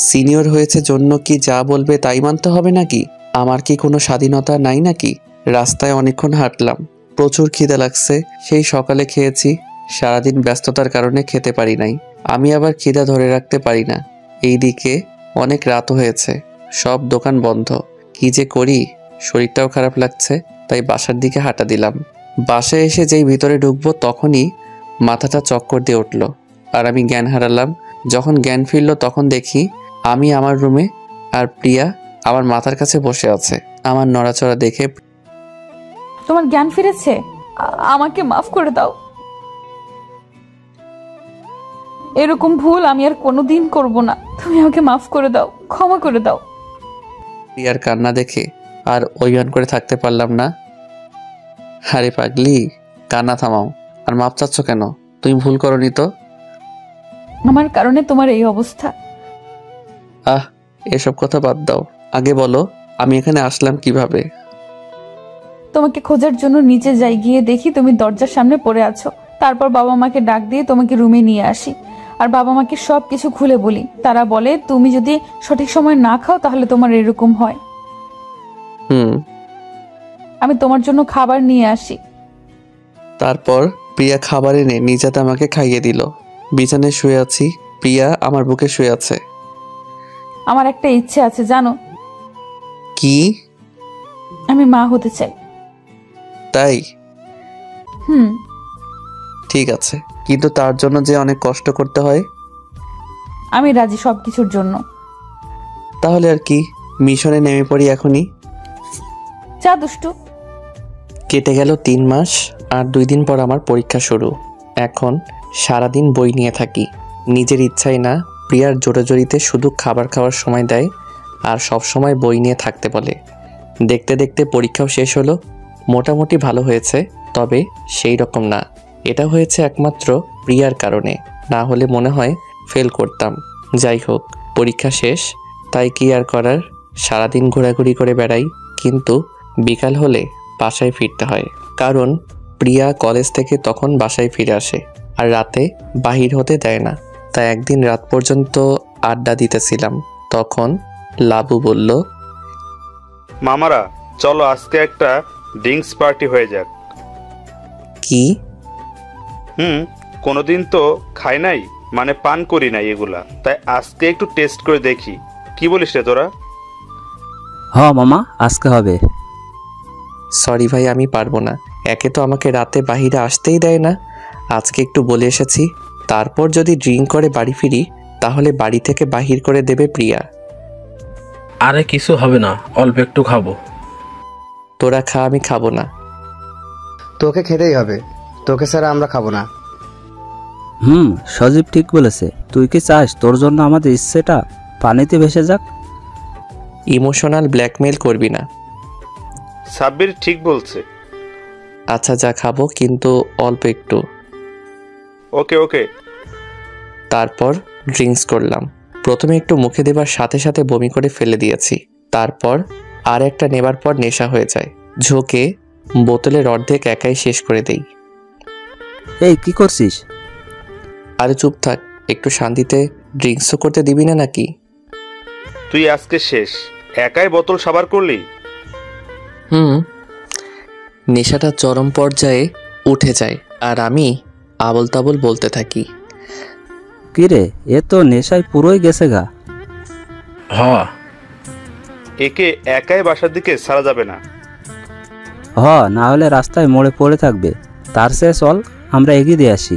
সিনিয়র হয়েছে জন্য কি যা বলবে তাই মানতে হবে নাকি? আমার কি কোনো স্বাধীনতা নাই নাকি? রাস্তায় অনেকক্ষণ হাঁটলাম, প্রচুর খিদে লাগছে। সেই সকালে খেয়েছি, সারাদিন ব্যস্ততার কারণে খেতে পারি নাই। আমি আবার খিদা ধরে রাখতে পারি না। এইদিকে অনেক রাতও হয়েছে, সব দোকান বন্ধ। কি যে করি, শরীরটাও খারাপ লাগছে, তাই বাসার দিকে হাঁটা দিলাম। বাসায় এসে যেই ভিতরে ঢুকবো তখনই মাথাটা চক্কর দিয়ে উঠল আর আমি জ্ঞান হারালাম। যখন জ্ঞান ফিরল তখন দেখি আমি আমার রুমে আর প্রিয়া আমার মাথার কাছে বসে আছে। আমার নড়াচড়া দেখে, তোমার জ্ঞান ফিরেছে? আমাকে মাফ করে দাও। এরকম ভুল আমি আর কোনোদিন করব না। তুমি আমাকে মাফ করে দাও, ক্ষমা করে দাও। প্রিয়ার কান্না দেখে আর অভিমান করে থাকতে পারলাম না। আরে পাগলি, কান্না থামাও। আর মাপ চাচ্ছ কেন? তুমি ভুল করনি তো। আমার কারণে তোমার এই অবস্থা। এসব কথা বাদ দাও। আগে বলো আমি এখানে আসলাম কিভাবে? তোমাকে খোঁজার জন্য নিচে যাই, গিয়ে দেখি তুমি দরজার সামনে পড়ে আছো। তারপর বাবা মাকে ডাক দিয়ে তোমাকে রুমে নিয়ে আসি আর বাবা মাকে সব কিছু খুলে বলি। তারা বলে তুমি যদি সঠিক সময় না খাও তাহলে তোমার এরকম হয়। আমি তোমার জন্য খাবার নিয়ে আসি। তারপর প্রিয়া খাবার এনে নিজাতে আমাকে খাইয়ে দিল। বিছানায় শুয়ে আছি, প্রিয়া আমার বুকে শুয়ে আছে। আমার একটা ইচ্ছে আছে জানো? কি? আমি মা হতে চাই। তাই? ঠিক আছে, কিন্তু তার জন্য যে অনেক কষ্ট করতে হয়। আমি রাজি সবকিছুর জন্য। তাহলে আর কি, মিশনে নেমে পড়ি এখনই। যা দুষ্টু। কেটে গেল 3 মাস আর 2 দিন পর আমার পরীক্ষা শুরু। এখন সারাদিন বই নিয়ে থাকি, নিজের ইচ্ছাই না। প্রিয়ার জোরাজোরিতে শুধু খাবার খাওয়ার সময় দেয় আর সব সময় বই নিয়ে থাকতে বলে। দেখতে দেখতে পরীক্ষাও শেষ হলো। মোটামুটি ভালো হয়েছে, তবে সেই রকম না। এটা হয়েছে একমাত্র প্রিয়ার কারণে, না হলে মনে হয় ফেল করতাম। যাই হোক, পরীক্ষা শেষ, তাই কি আর করার, সারাদিন ঘোরাঘুরি করে বেড়াই। কিন্তু বিকাল হলে বাসায় ফিরতে হয়, কারণ প্রিয়া কলেজ থেকে তখন বাসায় ফিরে আসে আর রাতে বাহির হতে দেয় না। তাই একদিন রাত পর্যন্ত আড্ডা দিতেছিলাম, তখন লাবু বলল, মামারা চলো আজকে একটা ড্রিঙ্কস পার্টি হয়ে যাক। কি? কোনোদিন তো খাই নাই, মানে পান করি নাই এগুলা, তাই আজকে একটু টেস্ট করে দেখি। কি বলিস রে তোরা? মামা, আজকে হবে। সরি ভাই, আমি পারবো না। একে তো আমাকে রাতে বাহিরে আসতেই দেয় না, আজকে একটু বলে এসেছি। তারপর যদি ড্রিঙ্ক করে বাড়ি ফিরি তাহলে বাড়ি থেকে বাহির করে দেবে প্রিয়া। আরে কিছু হবে না, অল্প একটু খাবো। তোরা খা, আমি খাবো না। তোকে খেতেই হবে, তোকে ছাড়া আমরা খাবো না। সজীব ঠিক বলেছে। তুই কি চাস তোর জন্য আমাদের ইচ্ছেটা পানিতে ভেসে যাক? ইমোশনাল ব্ল্যাকমেল করবি না। সাব্বির ঠিক বলছে। আচ্ছা যা, খাবো কিন্তু অল্প একটু। ওকে ওকে। তারপর ড্রিঙ্কস করলাম। প্রথমে একটু মুখে দেবার সাথে সাথে বমি করে ফেলে দিয়েছি। তারপর আর একটা নেবার পর নেশা হয়ে যায়। ঝোঁকে বোতলের অর্ধেক একাই শেষ করে দেই। এই কি করছিস? আরে চুপ থাক, একটু শান্তিতে ড্রিঙ্কসও করতে দিবি না নাকি? তুই আজকে শেষ, একাই বোতল সাবার করলি। নেশাটা চরম পর্যায়ে উঠে যায় আর আমি আবল তাবল বলতে থাকি। কিরে, এ তো নেশায় পুরোই গেছে গা। হ, একে একাই বাসার দিকে ছাড়া যাবে না। না হলে রাস্তায় মোড়ে পড়ে থাকবে। তার চেয়ে চল আমরা এগিয়ে দিয়ে আসি।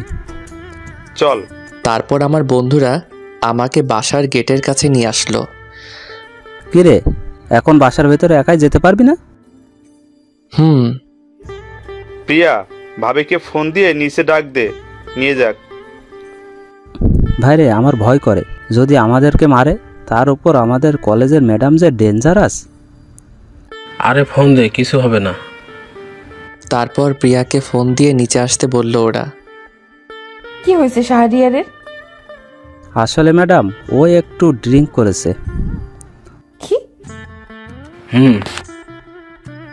চল। তারপর আমার বন্ধুরা আমাকে বাসার গেটের কাছে নিয়ে আসলো। কিরে, এখন বাসার ভেতরে একাই যেতে পারবি না? প্রিয়া, ভাবিকে ফোন দিয়ে নিচে ডাক দে, নিয়ে যাক। ভাইরে, আমার ভয় করে যদি আমাদেরকে মারে। তার উপর আমাদের কলেজের ম্যাডাম যে ডেঞ্জারাস। আরে ফোন দে, কিছু হবে না। তারপর প্রিয়াকে ফোন দিয়ে নিচে আসতে বলল ওরা। কি হয়েছে শাহরিয়ারের? আসলে ম্যাডাম, ও একটু ড্রিঙ্ক করেছে। কি?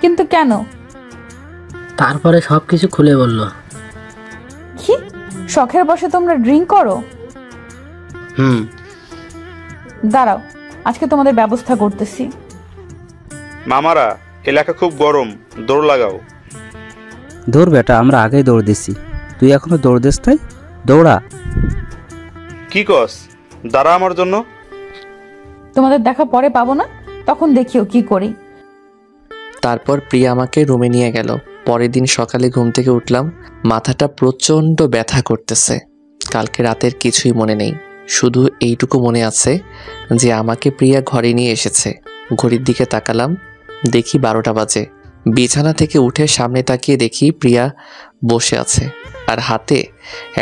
কিন্তু কেন? তারপরে সব কিছু খুলে বলল। কি শখের বসে তোমরা ড্রিঙ্ক করো? দাঁড়াও, আজকে তোমাদের ব্যবস্থা করতেছি। মামারা, এলাকা খুব গরম, দৌড় লাগাও। দৌড় বেটা, আমরা আগেই দৌড় দিছি। তুই এখনো দৌড় দিস? তাই দৌড়া। কি কস? দাঁড়া আমার জন্য। তোমাদের দেখা পরে পাবো না, তখন দেখিও কি করি। তারপর প্রিয়া আমাকে রুমে নিয়ে গেল। পরের দিন সকালে ঘুম থেকে উঠলাম, মাথাটা প্রচণ্ড ব্যথা করতেছে। কালকে রাতের কিছুই মনে নেই, শুধু এইটুকু মনে আছে যে আমাকে প্রিয়া ঘরে নিয়ে এসেছে। ঘড়ির দিকে তাকালাম, দেখি 12টা বাজে। বিছানা থেকে উঠে সামনে তাকিয়ে দেখি প্রিয়া বসে আছে আর হাতে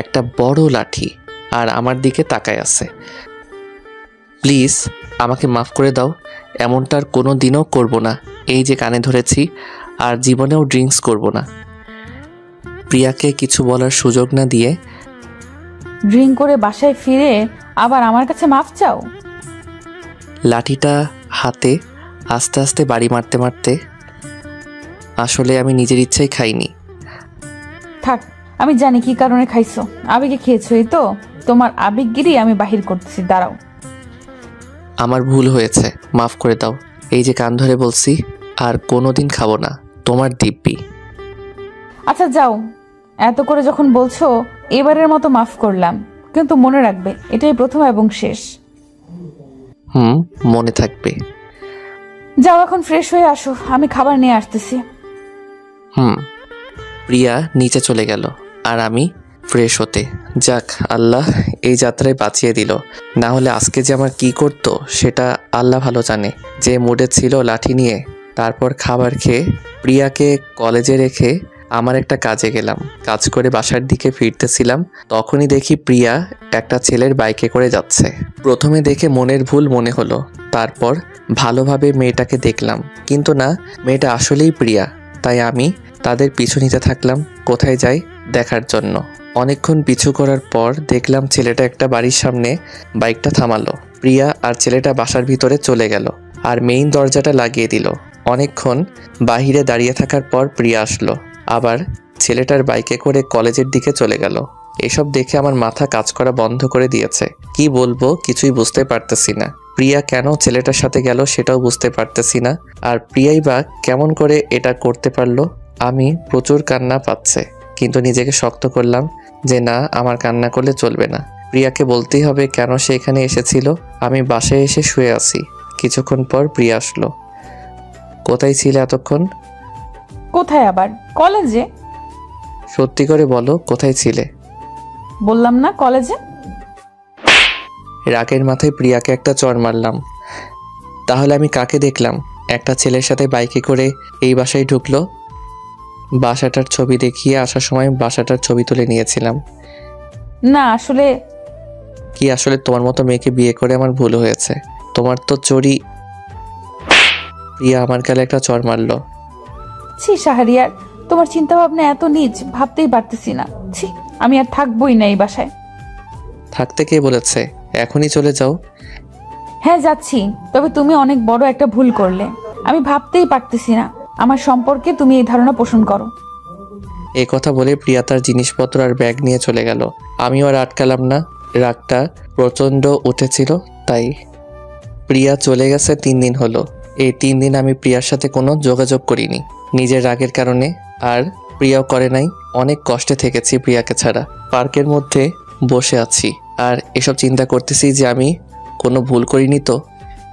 একটা বড় লাঠি, আর আমার দিকে তাকায় আছে। প্লিজ আমাকে মাফ করে দাও, এমনটা আর কোনো দিনও করবো না। এই যে কানে ধরেছি, আর জীবনেও ড্রিঙ্কস করব না। প্রিয়াকে কিছু বলার সুযোগ না দিয়ে ড্রিঙ্ক করে বাসায় ফিরে আবার আমার কাছে মাফ চাও? লাঠিটা হাতে আস্তে আস্তে বাড়ি মারতে মারতে, আসলে আমি নিজের ইচ্ছাই খাইনি। থাক, আমি জানি কি কারণে খাইছো। আবেগে খেয়েছো, এই তো তোমার আবেগগিরি আমি বাহির করতেছি। দাঁড়াও। আমার ভুল হয়েছে, মাফ করে দাও। এই যে কান ধরে বলছি, আর কোনোদিন খাবো না। তোমার দিব্যি। আচ্ছা যাও, এত করে যখন বলছো এবারের মতো মাফ করলাম, কিন্তু মনে রাখবে এটাই প্রথম এবং শেষ। মনে থাকবে। যাও, এখন ফ্রেশ হয়ে আসো, আমি খাবার নিয়ে আসতেছি। প্রিয়া নিচে চলে গেল আর আমি ফ্রেশ হতে। যাক, আল্লাহ এই যাত্রায় বাঁচিয়ে দিল, না হলে আজকে যে আমার কি করতো সেটা আল্লাহ ভালো জানে। যে মুডে ছিল লাঠি নিয়ে। তারপর খাবার খেয়ে প্রিয়াকে কলেজে রেখে আমার একটা কাজে গেলাম। কাজ করে বাসার দিকে ফিরতেছিলাম, তখনই দেখি প্রিয়া একটা ছেলের বাইকে করে যাচ্ছে। প্রথমে দেখে মনের ভুল মনে হলো, তারপর ভালোভাবে মেয়েটাকে দেখলাম, কিন্তু না, মেয়েটা আসলেই প্রিয়া। তাই আমি তাদের পিছু নিতে থাকলাম কোথায় যাই দেখার জন্য। অনেকক্ষণ পিছু করার পর দেখলাম ছেলেটা একটা বাড়ির সামনে বাইকটা থামালো। প্রিয়া আর ছেলেটা বাসার ভিতরে চলে গেল আর মেইন দরজাটা লাগিয়ে দিল। অনেকক্ষণ বাহিরে দাঁড়িয়ে থাকার পর প্রিয়া আসলো, আবার ছেলেটার বাইকে করে কলেজের দিকে চলে গেল। এসব দেখে আমার মাথা কাজ করা বন্ধ করে দিয়েছে। কি বলবো কিছুই বুঝতে পারতেছি না। প্রিয়া কেন ছেলেটার সাথে গেল সেটাও বুঝতে পারতেছি না, আর প্রিয়াই বা কেমন করে এটা করতে পারলো। আমি প্রচুর কান্না পাচ্ছে, কিন্তু নিজেকে শক্ত করলাম যে না, আমার কান্না করলে চলবে না। প্রিয়াকে বলতেই হবে কেন সে এখানে এসেছিল। আমি বাসায় এসে শুয়ে আছি। কিছুক্ষণ পর প্রিয়া আসলো। কোথায় ছিলে এতক্ষণ? কোথায় আবার? কলেজে। সত্যি করে বলো, কোথায় ছিলে? বললাম না, কলেজে। রাগের মাথায় প্রিয়াকে একটা চড় মারলাম। তাহলে আমি কাকে দেখলাম? একটা ছেলের সাথে বাইকে করে এই বাসায় ঢুকলো। বাসাটার ছবি দেখিয়ে আসার সময় বাসাটার ছবি তুলে নিয়েছিলাম। না আসলে। কি আসলে? তোমার মতো মেয়েকে বিয়ে করে আমার ভুল হয়েছে। তোমার তো চুরি। প্রিয়া আমার গালে একটা চড় মারলো। ছি শাহরিয়ার, তোমার চিন্তা ভাবনা এত নিচ, ভাবতেই পারতেছি না। ছি, আমি আর থাকবোই না এই বাসায়। থাকতে কে বলেছে? এখনই চলে যাও। হ্যাঁ যাচ্ছি, তবে তুমি অনেক বড় একটা ভুল করলে। আমি ভাবতেই পারতেছি না আমার সম্পর্কে তুমি এই ধারণা পোষণ করো। এই কথা বলে প্রিয়া তার জিনিসপত্র আর ব্যাগ নিয়ে চলে গেল। আমিও আর আটকালাম না, রাগটা প্রচণ্ড উঠেছিল তাই। প্রিয়া চলে গেছে 3 দিন হলো। এই 3 দিন আমি প্রিয়ার সাথে কোনো যোগাযোগ করিনি, নিজের রাগের কারণে। আর প্রিয়াও করে নাই। অনেক কষ্টে থেকেছি প্রিয়াকে ছাড়া। পার্কের মধ্যে বসে আছি আর এসব চিন্তা করতেছি যে আমি কোনো ভুল করিনি তো।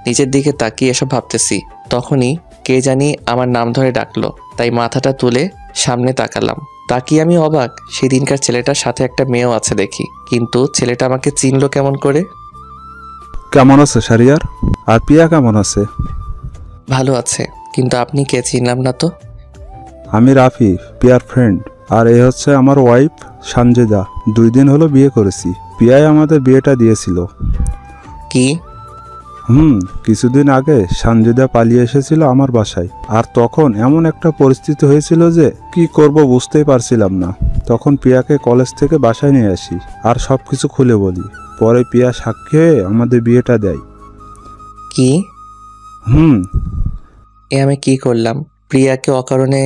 নিজের দিকে তাকিয়ে এসব ভাবতেছি, তখনই কে জানি আমার নাম ধরে ডাকলো। তাই মাথাটা তুলে সামনে তাকালাম। তাকিয়ে আমি অবাক, সেদিনকার ছেলেটার সাথে একটা মেয়েও আছে দেখি, কিন্তু ছেলেটা আমাকে চিনলো কেমন করে? কেমন আছে শাহরিয়ার? আর প্রিয়া কেমন আছে? ভালো আছে, কিন্তু আপনি কে? চিনলাম না তো। আমি রাফি, প্রিয়ার ফ্রেন্ড। আর এই হচ্ছে আমার ওয়াইফ সানজিদা। 2 দিন হলো বিয়ে করেছি। প্রিয়াই আমাদের বিয়েটা দিয়েছিল। কি? কিছুদিন আগে সানজিদা পালিয়ে এসেছিল আমার বাসায়। আর তখন এমন একটা পরিস্থিতি হয়েছিল যে কি করব বুঝতেই পারছিলাম না। তখন প্রিয়াকে কলেজ থেকে বাসায় নিয়ে আসি আর সব কিছু খুলে বলি। পরে প্রিয়া সাক্ষী হয়ে আমাদের বিয়েটা দেয়। কি? এ আমি কি করলাম? প্রিয়াকে অকারণে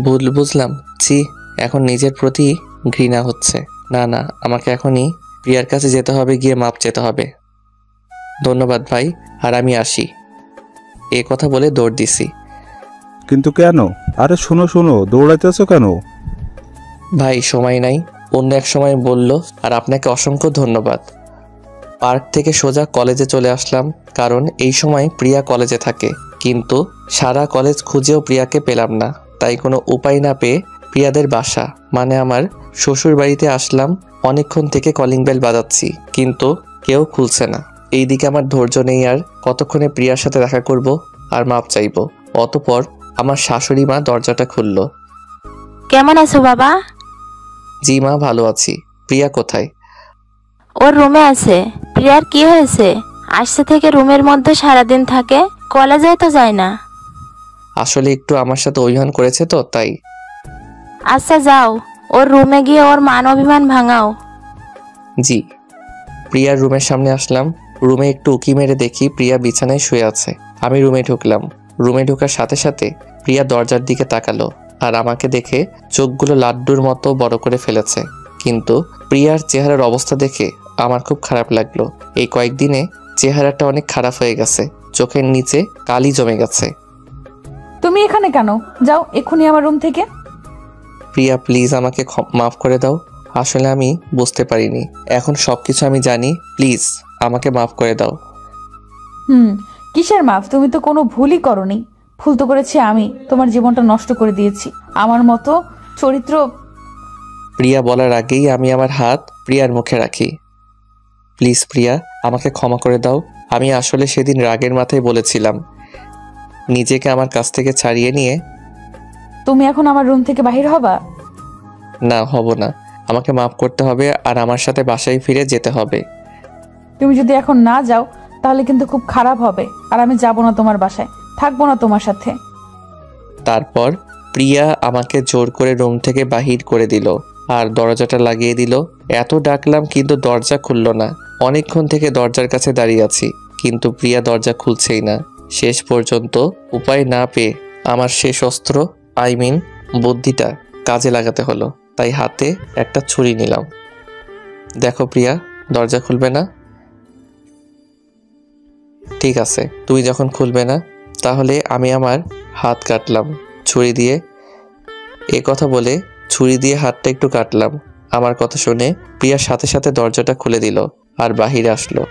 ভুল বুঝলাম। ছি, এখন নিজের প্রতি ঘৃণা হচ্ছে। না না, আমাকে এখনই প্রিয়ার কাছে যেতে হবে, গিয়ে মাপ চেতে হবে। ধন্যবাদ ভাই, আর আমি আসি। এ কথা বলে দৌড় দিছি। কিন্তু কেন? আরে শোনো শোনো, দৌড়াইতেছো কেন? ভাই সময় নাই, অন্য এক সময় বলল। আর আপনাকে অসংখ্য ধন্যবাদ। পার্ক থেকে সোজা কলেজে চলে আসলাম, কারণ এই সময় প্রিয়া কলেজে থাকে। কিন্তু সারা কলেজ খুঁজেও প্রিয়াকে পেলাম না। তাই কোনো উপায় না পেয়ে প্রিয়াদের বাসা মানে আমার শ্বশুর বাড়িতে আসলাম। অনেকক্ষণ থেকে কলিং বেল বাজাচ্ছি, কিন্তু কেউ খুলছে না। এইদিকে আমার ধৈর্য নেই আর, কতক্ষণে প্রিয়ার সাথে দেখা করব আর মাপ চাইব। অতঃপর আমার শাশুড়ি মা দরজাটা খুলল। কেমন আছো বাবা? জি মা, ভালো আছি। প্রিয়া কোথায়? ওর রুমে আছে। প্রিয়ার কি হয়েছে? আসছে থেকে রুমের মধ্যে সারাদিন থাকে, কলেজে তো যায় না। আসলে একটু আমার সাথে অভিমান করেছে তো তাই। আচ্ছা যাও, ওর রুমে গিয়ে ওর মান অভিমান ভাঙাও। জি। প্রিয়ার রুমের সামনে আসলাম। রুমে একটু উকি মেরে দেখি প্রিয়া বিছানায় শুয়ে আছে। আমি রুমে ঢুকলাম। রুমে ঢোকার সাথে সাথে প্রিয়া দরজার দিকে তাকালো আর আমাকে দেখে চোখগুলো লাড্ডুর মতো বড় করে ফেলেছে। কিন্তু প্রিয়ার চেহারার অবস্থা দেখে আমার খুব খারাপ লাগলো। এই কয়েকদিনে চেহারাটা অনেক খারাপ হয়ে গেছে, চোখের নিচে কালি জমে গেছে। তুমি এখানে কেন? যাও এক্ষুনি আমার রুম থেকে। প্রিয়া প্লিজ আমাকে মাফ করে দাও। আসলে আমি বুঝতে পারিনি, এখন সবকিছু আমি জানি। প্লিজ আমাকে মাফ করে দাও। কিসের মাফ? তুমি তো কোনো ভুলই করনি। ভুল তো করেছি আমি, তোমার জীবনটা নষ্ট করে দিয়েছি। আমার মতো চরিত্র। প্রিয়া বলার আগেই আমি আমার হাত প্রিয়ার মুখে রাখি। প্লিজ প্রিয়া, আমাকে ক্ষমা করে দাও। আমি আসলে সেদিন রাগের মাথায় বলেছিলাম। নিজেকে আমার কাছ থেকে ছাড়িয়ে নিয়ে। তুমি এখন আমার রুম থেকে বাহির হবা? না, হব না। আমাকে মাফ করতে হবে আর আমার সাথে বাসায় ফিরে যেতে হবে। তুমি যদি এখন না যাও তাহলে কিন্তু খুব খারাপ হবে, আর আমি যাব না তোমার বাসায়, থাকবো না তোমার সাথে। তারপর প্রিয়া আমাকে জোর করে রুম থেকে বাহির করে দিল আর দরজাটা লাগিয়ে দিল। এত ডাকলাম কিন্তু দরজা খুলল না। অনেকক্ষণ থেকে দরজার কাছে দাঁড়িয়ে আছি, কিন্তু প্রিয়া দরজা খুলছেই না। শেষ পর্যন্ত উপায় না পেয়ে আমার শেষ অস্ত্র বুদ্ধিটা কাজে লাগাতে হলো। তাই হাতে একটা ছুরি নিলাম। দেখো প্রিয়া, দরজা খুলবে না? ঠিক আছে, তুই যখন খুলবে না তাহলে আমি আমার হাত কাটলাম ছুরি দিয়ে। এ কথা বলে ছুরি দিয়ে হাতটা একটু কাটলাম। আমার কথা শুনে প্রিয়ার সাথে সাথে দরজাটা খুলে দিল আর বাহিরে আসলো।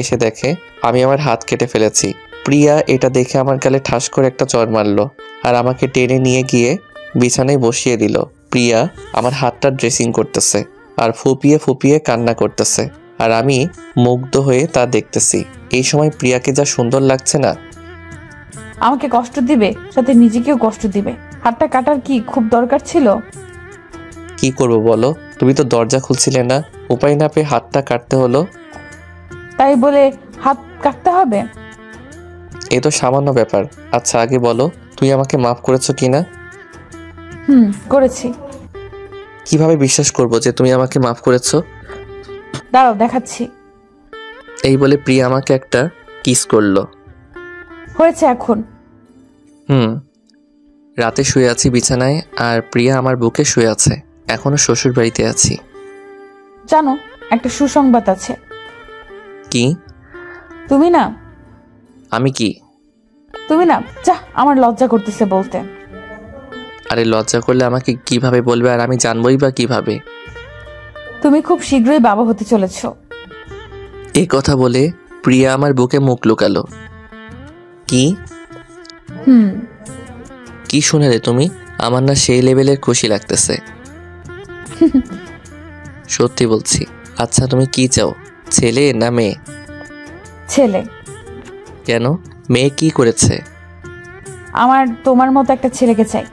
এসে দেখে আমি আমার হাত কেটে ফেলেছি। প্রিয়া এটা দেখে আমার গালে ঠাস করে একটা চড় মারলো আর আমাকে টেনে নিয়ে গিয়ে বিছানায় বসিয়ে দিল। প্রিয়া আমার হাতটা ড্রেসিং করতেছে আর ফুপিয়ে ফুপিয়ে কান্না করতেছে, আর আমি মুগ্ধ হয়ে তা দেখতেছি। এই সময় প্রিয়াকে যা সুন্দর লাগছে না। আমাকে কষ্ট দিবে, সাথে নিজেকেও কষ্ট দিবে। হাতটা কাটার কি খুব দরকার ছিল? কি করব বলো? তুমি তো দরজা খুলছিলে না, উপায় না পেয়ে হাতটা কাটতে হলো। তাই বলে হাত কাটতে হবে? এই তো সামান্য ব্যাপার। আচ্ছা আগে বলো, তুই আমাকে মাফ করেছো কিনা? করেছি। কিভাবে বিশ্বাস করব যে তুমি আমাকে মাফ করেছো? দাঁড়াও দেখাচ্ছি। এই বলে প্রিয়া আমাকে একটা কিস করলো। হয়েছে এখন। রাতে শুয়ে আছি বিছানায়, আর প্রিয়া আমার বুকে শুয়ে আছে। এখনো শ্বশুর বাড়িতে আছি। জানো, একটা সুসংবাদ আছে। কি? তুমি না। আমি কি? তুমি না, যা, আমার লজ্জা করতেছে বলতে। আরে লজ্জা করলে আমাকে কিভাবে বলবে, আর আমি জানবই বা কিভাবে? তুমি খুব শীঘ্রই বাবা হতে চলেছো। এই কথা বলে প্রিয়া আমার বুকে মুখ লুকালো। কি? কি শুনলে তুমি? আমার না সেই লেভেলের খুশি লাগতেছে। সত্যি বলছি। আচ্ছা তুমি কি চাও, ছেলে না মেয়ে? ছেলে। কেন? মেয়ে কি করেছে? আমার তোমার মতো একটা ছেলেকে চাই।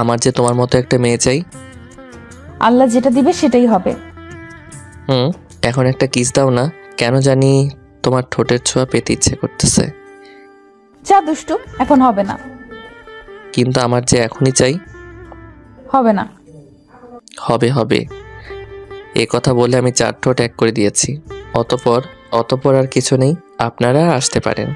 আমার যে তোমার মতো একটা মেয়ে চাই? আল্লাহ যেটা দিবে সেটাই হবে। এখন একটা কিস দাও না, কেন জানি তোমার ঠোঁটের ছোঁয়া পেতে ইচ্ছে করতেছে। যা দুষ্টু, এখন হবে না। কিন্তু আমার যে এখনই চাই। হবে না। হবে হবে। এ কথা বলে আমি 4 ঠোঁট এক করে দিয়েছি। অতঃপর আর কিছু নেই, আপনারা আসতে পারেন।